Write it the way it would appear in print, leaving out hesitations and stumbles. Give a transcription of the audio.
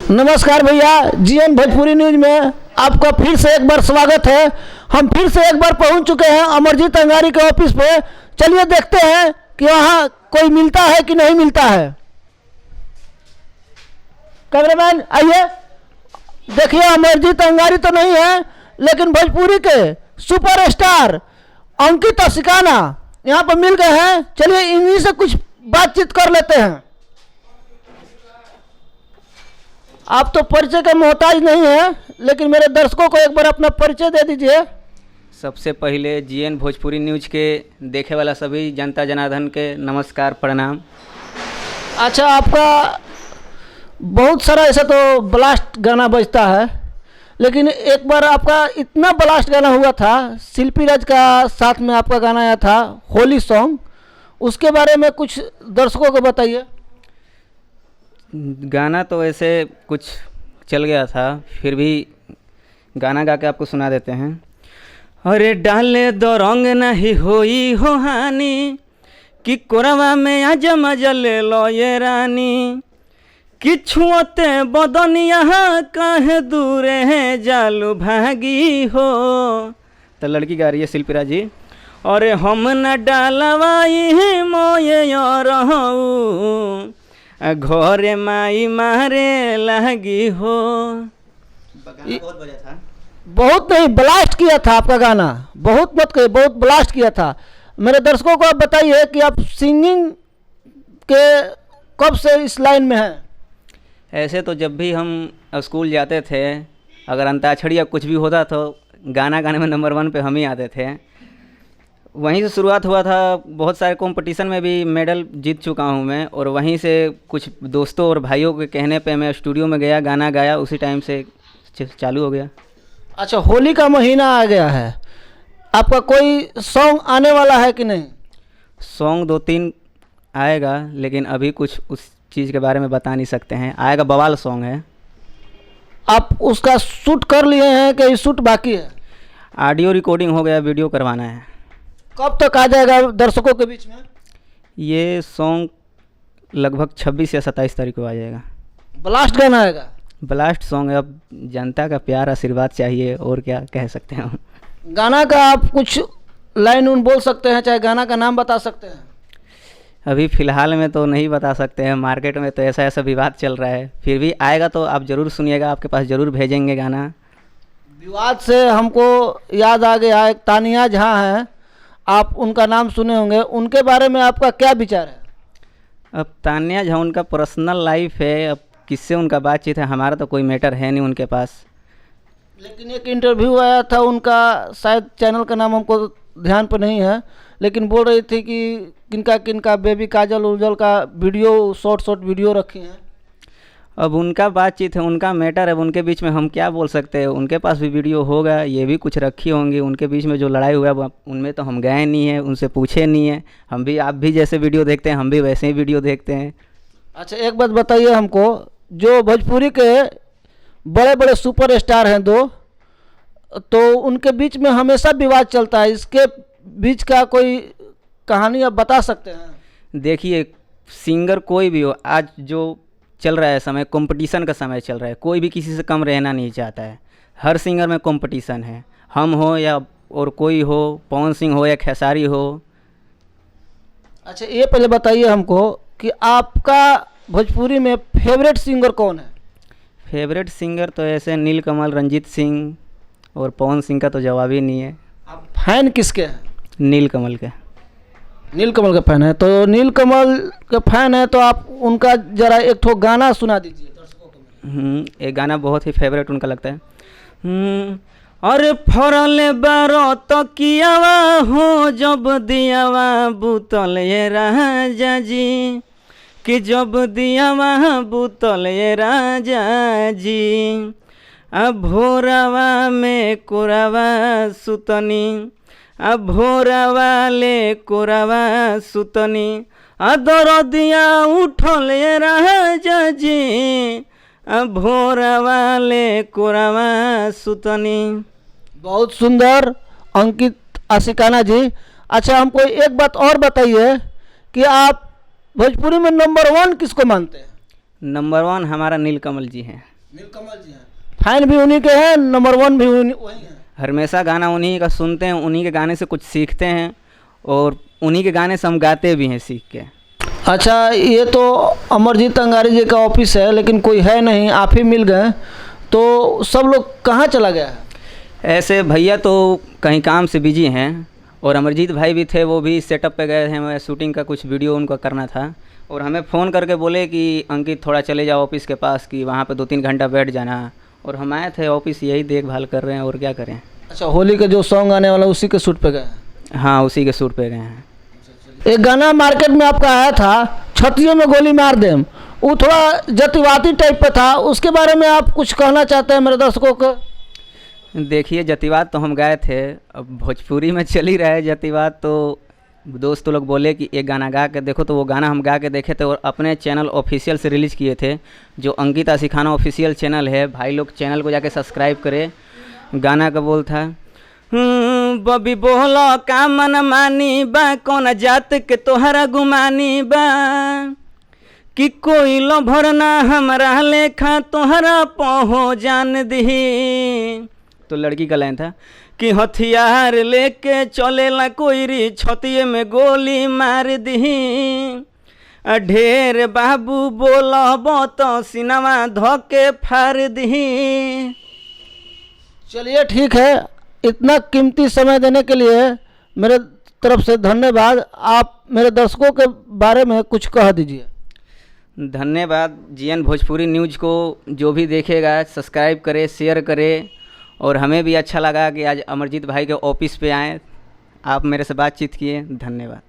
नमस्कार भैया, GN Bhojpuri news में आपका फिर से एक बार स्वागत है। हम फिर से एक बार पहुंच चुके हैं अमरजीत अंगारी के ऑफिस पे। चलिए देखते हैं कि वहां कोई मिलता है कि नहीं मिलता है। कैमरामैन आइए, देखिए अमरजीत अंगारी तो नहीं है, लेकिन भोजपुरी के सुपरस्टार अंकित असिकाना यहाँ पर मिल गए हैं। चलिए इन्हीं से कुछ बातचीत कर लेते हैं। आप तो परिचय का मोहताज नहीं है, लेकिन मेरे दर्शकों को एक बार अपना परिचय दे दीजिए। सबसे पहले जीएन भोजपुरी न्यूज के देखे वाला सभी जनता जनार्दन के नमस्कार प्रणाम। अच्छा, आपका बहुत सारा ऐसा तो ब्लास्ट गाना बजता है, लेकिन एक बार आपका इतना ब्लास्ट गाना हुआ था, शिल्पी राज का साथ में आपका गाना आया था होली सॉन्ग, उसके बारे में कुछ दर्शकों को बताइए। गाना तो ऐसे कुछ चल गया था, फिर भी गाना गा के आपको सुना देते हैं। अरे डाले दो रंग नहीं होई हो हानि, कि कोरवा में आज मजा ले लो ये रानी, कि छुअते बदनिया काहे दूरे है जालू भागी हो। तो लड़की गा रही है शिल्पी राज जी। अरे हम न डालवाई मोये रहू, घरे माई मारे लगी हो। बहुत बजा था। बहुत नहीं, ब्लास्ट किया था आपका गाना, बहुत मत कहिए, बहुत ब्लास्ट किया था। मेरे दर्शकों को आप बताइए कि आप सिंगिंग के कब से इस लाइन में हैं। ऐसे तो जब भी हम स्कूल जाते थे, अगर अंताक्षरी या कुछ भी होता तो गाना गाने में नंबर 1 पे हम ही आते थे। वहीं से शुरुआत हुआ था। बहुत सारे कंपटीशन में भी मेडल जीत चुका हूं मैं, और वहीं से कुछ दोस्तों और भाइयों के कहने पे मैं स्टूडियो में गया, गाना गाया, उसी टाइम से चालू हो गया। अच्छा, होली का महीना आ गया है, आपका कोई सॉन्ग आने वाला है कि नहीं? सॉन्ग 2-3 आएगा, लेकिन अभी कुछ उस चीज़ के बारे में बता नहीं सकते हैं। आएगा, बवाल सॉन्ग है। आप उसका शूट कर लिए हैं कि शूट बाकी है? ऑडियो रिकॉर्डिंग हो गया, वीडियो करवाना है। कब तक आ जाएगा दर्शकों के बीच में? ये सॉन्ग लगभग 26 या 27 तारीख को आ जाएगा। ब्लास्ट गाना आएगा? ब्लास्ट सॉन्ग है। अब जनता का प्यार आशीर्वाद चाहिए, और क्या कह सकते हैं हम। गाना का आप कुछ लाइन उन बोल सकते हैं, चाहे गाना का नाम बता सकते हैं? अभी फ़िलहाल में तो नहीं बता सकते हैं, मार्केट में तो ऐसा ऐसा विवाद चल रहा है। फिर भी आएगा तो आप ज़रूर सुनिएगा, आपके पास ज़रूर भेजेंगे गाना। विवाद से हमको याद आ गया, एक तानिया झा हैं, आप उनका नाम सुने होंगे, उनके बारे में आपका क्या विचार है? अब तानिया झा उनका पर्सनल लाइफ है, अब किससे उनका बातचीत है, हमारा तो कोई मैटर है नहीं उनके पास। लेकिन एक इंटरव्यू आया था उनका, शायद चैनल का नाम हमको ध्यान पर नहीं है, लेकिन बोल रही थी कि किनका किनका बेबी काजल उजल का वीडियो, शॉर्ट वीडियो रखी हैं। अब उनका बातचीत है, उनका मैटर है, उनके बीच में हम क्या बोल सकते हैं। उनके पास भी वीडियो होगा, ये भी कुछ रखी होंगी। उनके बीच में जो लड़ाई हुआ है उनमें तो हम गए नहीं हैं, उनसे पूछे नहीं हैं। हम भी, आप भी जैसे वीडियो देखते हैं, हम भी वैसे ही वीडियो देखते हैं। अच्छा, एक बात बताइए हमको, जो भोजपुरी के बड़े बड़े सुपर स्टार हैं दो, तो उनके बीच में हमेशा विवाद चलता है, इसके बीच का कोई कहानी आप बता सकते हैं? देखिए, सिंगर कोई भी हो, आज जो चल रहा है समय, कंपटीशन का समय चल रहा है, कोई भी किसी से कम रहना नहीं चाहता है। हर सिंगर में कंपटीशन है, हम हो या और कोई हो, पवन सिंह हो या खेसारी हो। अच्छा, ये पहले बताइए हमको कि आपका भोजपुरी में फेवरेट सिंगर कौन है? फेवरेट सिंगर तो ऐसे नीलकमल, रंजीत सिंह और पवन सिंह का तो जवाब ही नहीं है। आप फैन किसके हैं? नीलकमल के। नीलकमल का फैन है, तो नीलकमल का फैन है तो आप उनका जरा एक ठो गाना सुना दीजिए दर्शकों को। एक गाना बहुत ही फेवरेट उनका लगता है। अरे फरल बारो तकियावा हो, जब दियावा बुतल ये राजा जी, कि जब दियावा बुतल ये राजा जी, अब भोरावा में कोरावा सुतनी, अब भोरावा ले कोरावा सुतनी, अदर दिया उठल ये राजा जी, अब भोरावा ले कोरावा सुतनी। बहुत सुंदर अंकित असिकाना जी। अच्छा, हमको एक बात और बताइए कि आप भोजपुरी में नंबर 1 किसको मानते हैं? नंबर 1 हमारा नीलकमल जी हैं। नीलकमल जी हैं, फैन भी उन्हीं के हैं, नंबर 1 भी वही हैं। हमेशा गाना उन्हीं का सुनते हैं, उन्हीं के गाने से कुछ सीखते हैं और उन्हीं के गाने से हम गाते भी हैं सीख के। अच्छा, ये तो अमरजीत अंगारी जी का ऑफिस है, लेकिन कोई है नहीं, आप ही मिल गए, तो सब लोग कहाँ चला गया है? ऐसे भैया तो कहीं काम से बिजी हैं और अमरजीत भाई भी थे, वो भी सेटअप पे गए हैं, शूटिंग का कुछ वीडियो उनको करना था और हमें फ़ोन करके बोले कि अंकित थोड़ा चले जाओ ऑफिस के पास कि वहाँ पे 2-3 घंटा बैठ जाना, और हम आए थे ऑफिस, यही देखभाल कर रहे हैं और क्या करें। अच्छा, होली का जो सॉन्ग आने वाला उसी के शूट पे गए हैं? हाँ, उसी के शूट पे गए हैं। एक गाना मार्केट में आपका आया था, छतियों में गोली मार देम, वो थोड़ा जातिवादी टाइप पे था, उसके बारे में आप कुछ कहना चाहते हैं मेरे दर्शकों को? देखिए, जातिवाद तो हम गाए थे, अब भोजपुरी में चल ही रहा है जातिवाद, तो दोस्त लोग बोले कि एक गाना गा के देखो, तो वो गाना हम गा के देखे थे और अपने चैनल ऑफिशियल से रिलीज़ किए थे, जो अंकिता सिखाना ऑफिशियल चैनल है। भाई लोग चैनल को जाके सब्सक्राइब करें। गाना का बोल था, बबी बोलो का मन मानी बा, कौन जात के तोहरा गुमानी बा, कि कोई लो भरना हमरा लेखा तोहरा पहो जान दी। तो लड़की का लाइन था कि हथियार लेके चलेला कोई री, छतिये में गोली मार दी, ढेर बाबू बोलब तो सिनेमा धोके फाड़ दी। चलिए ठीक है, इतना कीमती समय देने के लिए मेरे तरफ से धन्यवाद। आप मेरे दर्शकों के बारे में कुछ कह दीजिए। धन्यवाद। जीएन भोजपुरी न्यूज़ को जो भी देखेगा सब्सक्राइब करे, शेयर करे, और हमें भी अच्छा लगा कि आज अमरजीत भाई के ऑफिस पे आए, आप मेरे से बातचीत किए। धन्यवाद।